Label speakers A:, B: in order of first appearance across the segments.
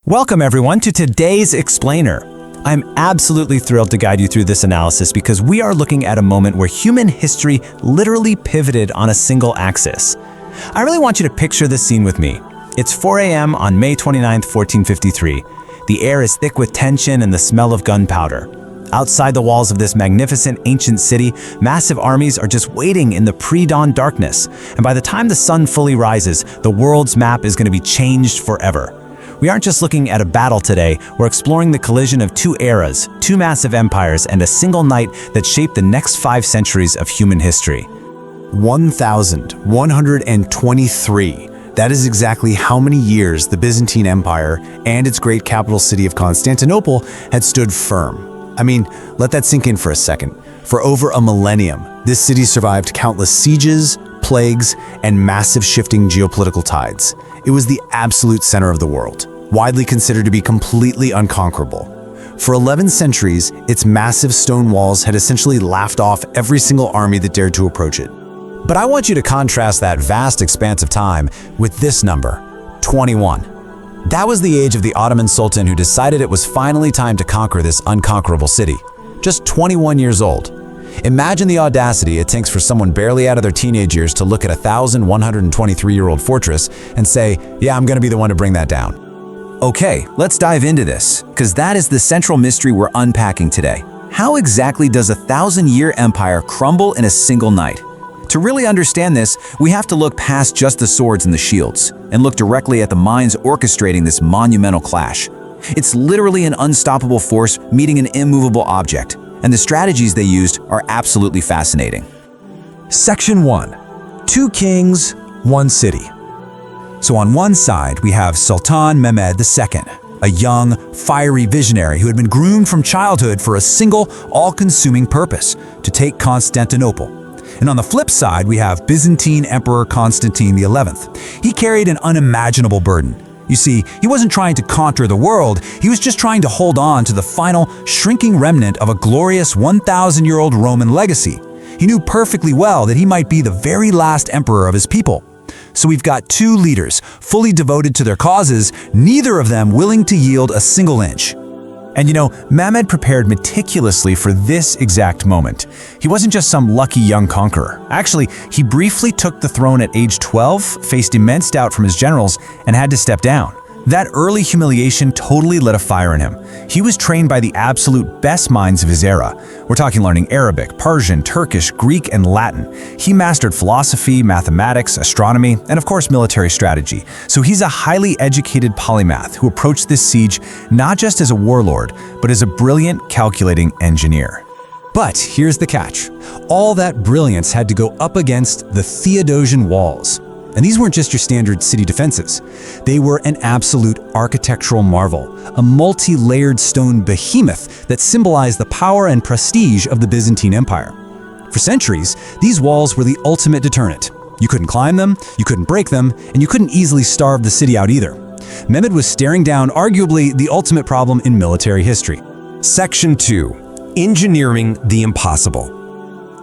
A: Welcome everyone to today's Explainer. I'm absolutely thrilled to guide you through this analysis because we are looking at a moment where human history literally pivoted on a single axis. I really want you to picture this scene with me. It's 4 a.m. on May 29, 1453. The air is thick with tension and the smell of gunpowder. Outside the walls of this magnificent ancient city, massive armies are just waiting in the pre-dawn darkness. And by the time the sun fully rises, the world's map is going to be changed forever. We aren't just looking at a battle today, we're exploring the collision of two eras, two massive empires, and a single night that shaped the next 5 centuries of human history.
B: 1123. That is exactly how many years the Byzantine Empire and its great capital city of Constantinople had stood firm. I mean, let that sink in for a second. For over a millennium, this city survived countless sieges, plagues, and massive shifting geopolitical tides. It was the absolute center of the world, widely considered to be completely unconquerable. For 11 centuries, its massive stone walls had essentially laughed off every single army that dared to approach it.
A: But I want you to contrast that vast expanse of time with this number, 21. That was the age of the Ottoman Sultan who decided it was finally time to conquer this unconquerable city. Just 21 years old. Imagine the audacity it takes for someone barely out of their teenage years to look at a 1,123-year-old fortress and say, yeah, I'm gonna be the one to bring that down. Okay, let's dive into this, because that is the central mystery we're unpacking today. How exactly does a 1,000-year empire crumble in a single night? To really understand this, we have to look past just the swords and the shields, and look directly at the minds orchestrating this monumental clash. It's literally an unstoppable force meeting an immovable object, and the strategies they used are absolutely fascinating.
C: Section 1. 2 kings, 1 city. So on one side, we have Sultan Mehmed II, a young, fiery visionary who had been groomed from childhood for a single, all-consuming purpose, to take Constantinople. And on the flip side, we have Byzantine Emperor Constantine XI. He carried an unimaginable burden. You see, he wasn't trying to conquer the world, he was just trying to hold on to the final, shrinking remnant of a glorious 1,000-year-old Roman legacy. He knew perfectly well that he might be the very last emperor of his people. So we've got 2 leaders, fully devoted to their causes, neither of them willing to yield a single inch. And you know, Mehmed prepared meticulously for this exact moment. He wasn't just some lucky young conqueror. Actually, he briefly took the throne at age 12, faced immense doubt from his generals, and had to step down. That early humiliation totally lit a fire in him. He was trained by the absolute best minds of his era. We're talking learning Arabic, Persian, Turkish, Greek, and Latin. He mastered philosophy, mathematics, astronomy, and of course military strategy. So he's a highly educated polymath who approached this siege not just as a warlord, but as a brilliant, calculating engineer. But here's the catch. All that brilliance had to go up against the Theodosian walls. And these weren't just your standard city defenses. They were an absolute architectural marvel, a multi-layered stone behemoth that symbolized the power and prestige of the Byzantine Empire. For centuries, these walls were the ultimate deterrent. You couldn't climb them, you couldn't break them, and you couldn't easily starve the city out either. Mehmed was staring down arguably the ultimate problem in military history.
D: Section 2. Engineering the impossible.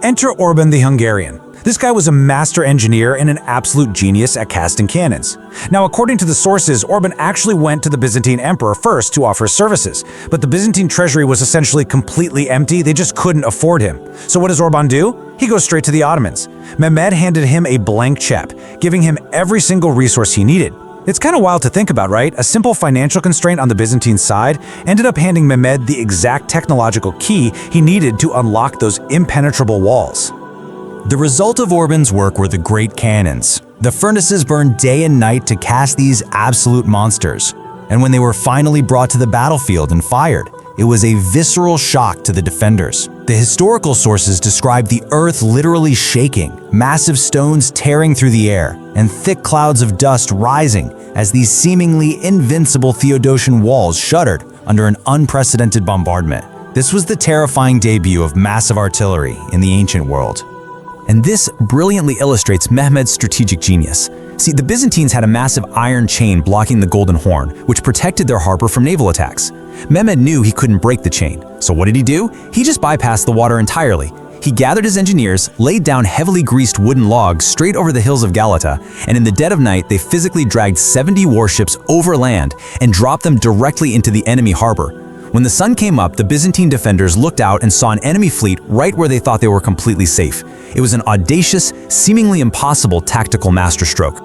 C: Enter Orban the Hungarian. This guy was a master engineer and an absolute genius at casting cannons. Now, according to the sources, Orban actually went to the Byzantine Emperor first to offer services, but the Byzantine treasury was essentially completely empty, they just couldn't afford him. So what does Orban do? He goes straight to the Ottomans. Mehmed handed him a blank check, giving him every single resource he needed. It's kind of wild to think about, right? A simple financial constraint on the Byzantine side ended up handing Mehmed the exact technological key he needed to unlock those impenetrable walls.
A: The result of Orban's work were the great cannons. The furnaces burned day and night to cast these absolute monsters. And when they were finally brought to the battlefield and fired, it was a visceral shock to the defenders. The historical sources describe the earth literally shaking, massive stones tearing through the air, and thick clouds of dust rising as these seemingly invincible Theodosian walls shuddered under an unprecedented bombardment. This was the terrifying debut of massive artillery in the ancient world. And this brilliantly illustrates Mehmed's strategic genius. See, the Byzantines had a massive iron chain blocking the Golden Horn, which protected their harbor from naval attacks. Mehmed knew he couldn't break the chain, so what did he do? He just bypassed the water entirely.
C: He gathered his engineers, laid down heavily greased wooden logs straight over the hills of Galata, and in the dead of night they physically dragged 70 warships overland and dropped them directly into the enemy harbor. When the sun came up, the Byzantine defenders looked out and saw an enemy fleet right where they thought they were completely safe. It was an audacious, seemingly impossible tactical masterstroke.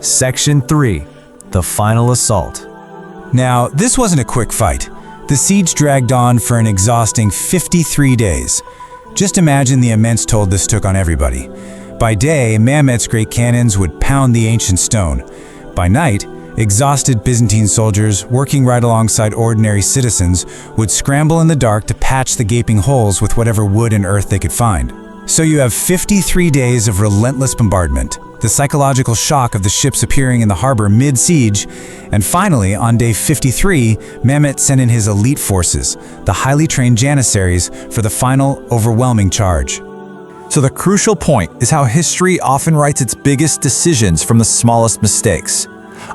B: Section 3. The final assault.
C: Now, this wasn't a quick fight. The siege dragged on for an exhausting 53 days. Just imagine the immense toll this took on everybody. By day, Mehmed's great cannons would pound the ancient stone. By night, exhausted Byzantine soldiers, working right alongside ordinary citizens, would scramble in the dark to patch the gaping holes with whatever wood and earth they could find. So you have 53 days of relentless bombardment, the psychological shock of the ships appearing in the harbor mid-siege, and finally, on day 53, Mehmed sent in his elite forces, the highly trained Janissaries, for the final, overwhelming charge.
E: So the crucial point is how history often writes its biggest decisions from the smallest mistakes.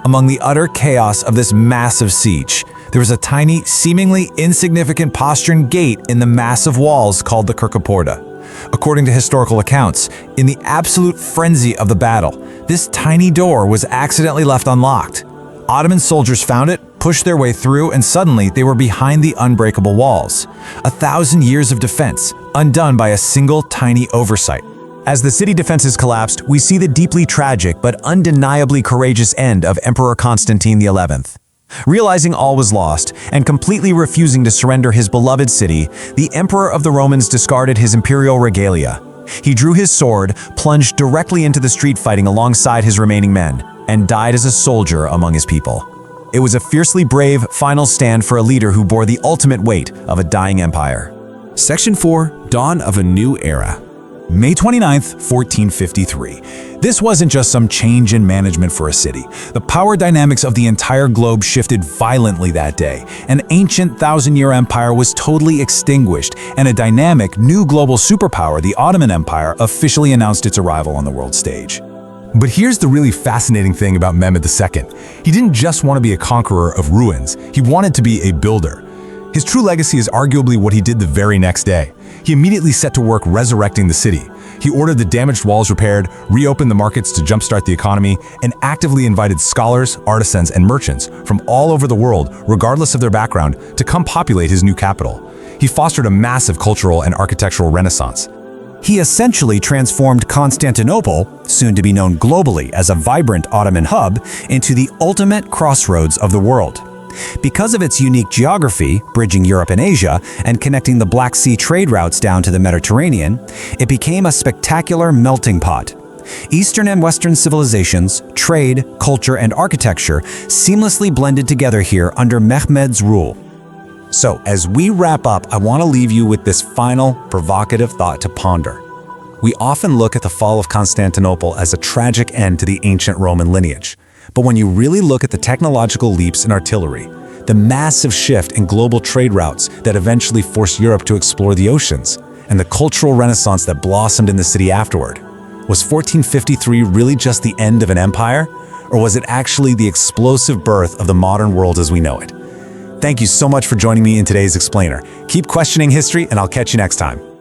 E: Among the utter chaos of this massive siege, there was a tiny, seemingly insignificant postern gate in the massive walls called the Kirkaporta. According to historical accounts, in the absolute frenzy of the battle, this tiny door was accidentally left unlocked. Ottoman soldiers found it, pushed their way through, and suddenly they were behind the unbreakable walls. 1,000 years of defense, undone by a single tiny oversight.
A: As the city defenses collapsed, we see the deeply tragic but undeniably courageous end of Emperor Constantine XI. Realizing all was lost and completely refusing to surrender his beloved city, the Emperor of the Romans discarded his imperial regalia. He drew his sword, plunged directly into the street fighting alongside his remaining men, and died as a soldier among his people. It was a fiercely brave final stand for a leader who bore the ultimate weight of a dying empire.
D: Section 4. Dawn of a New Era.
C: May 29th, 1453. This wasn't just some change in management for a city. The power dynamics of the entire globe shifted violently that day. An ancient thousand-year empire was totally extinguished, and a dynamic new global superpower, the Ottoman Empire, officially announced its arrival on the world stage.
E: But here's the really fascinating thing about Mehmed II. He didn't just want to be a conqueror of ruins, he wanted to be a builder. His true legacy is arguably what he did the very next day. He immediately set to work resurrecting the city. He ordered the damaged walls repaired, reopened the markets to jumpstart the economy, and actively invited scholars, artisans, and merchants from all over the world, regardless of their background, to come populate his new capital. He fostered a massive cultural and architectural renaissance.
C: He essentially transformed Constantinople, soon to be known globally as a vibrant Ottoman hub, into the ultimate crossroads of the world. Because of its unique geography, bridging Europe and Asia, and connecting the Black Sea trade routes down to the Mediterranean, it became a spectacular melting pot. Eastern and Western civilizations, trade, culture, and architecture seamlessly blended together here under Mehmed's rule. So, as we wrap up, I want to leave you with this final, provocative thought to ponder. We often look at the fall of Constantinople as a tragic end to the ancient Roman lineage. But when you really look at the technological leaps in artillery, the massive shift in global trade routes that eventually forced Europe to explore the oceans, and the cultural renaissance that blossomed in the city afterward, was 1453 really just the end of an empire? Or was it actually the explosive birth of the modern world as we know it? Thank you so much for joining me in today's Explainer. Keep questioning history, and I'll catch you next time.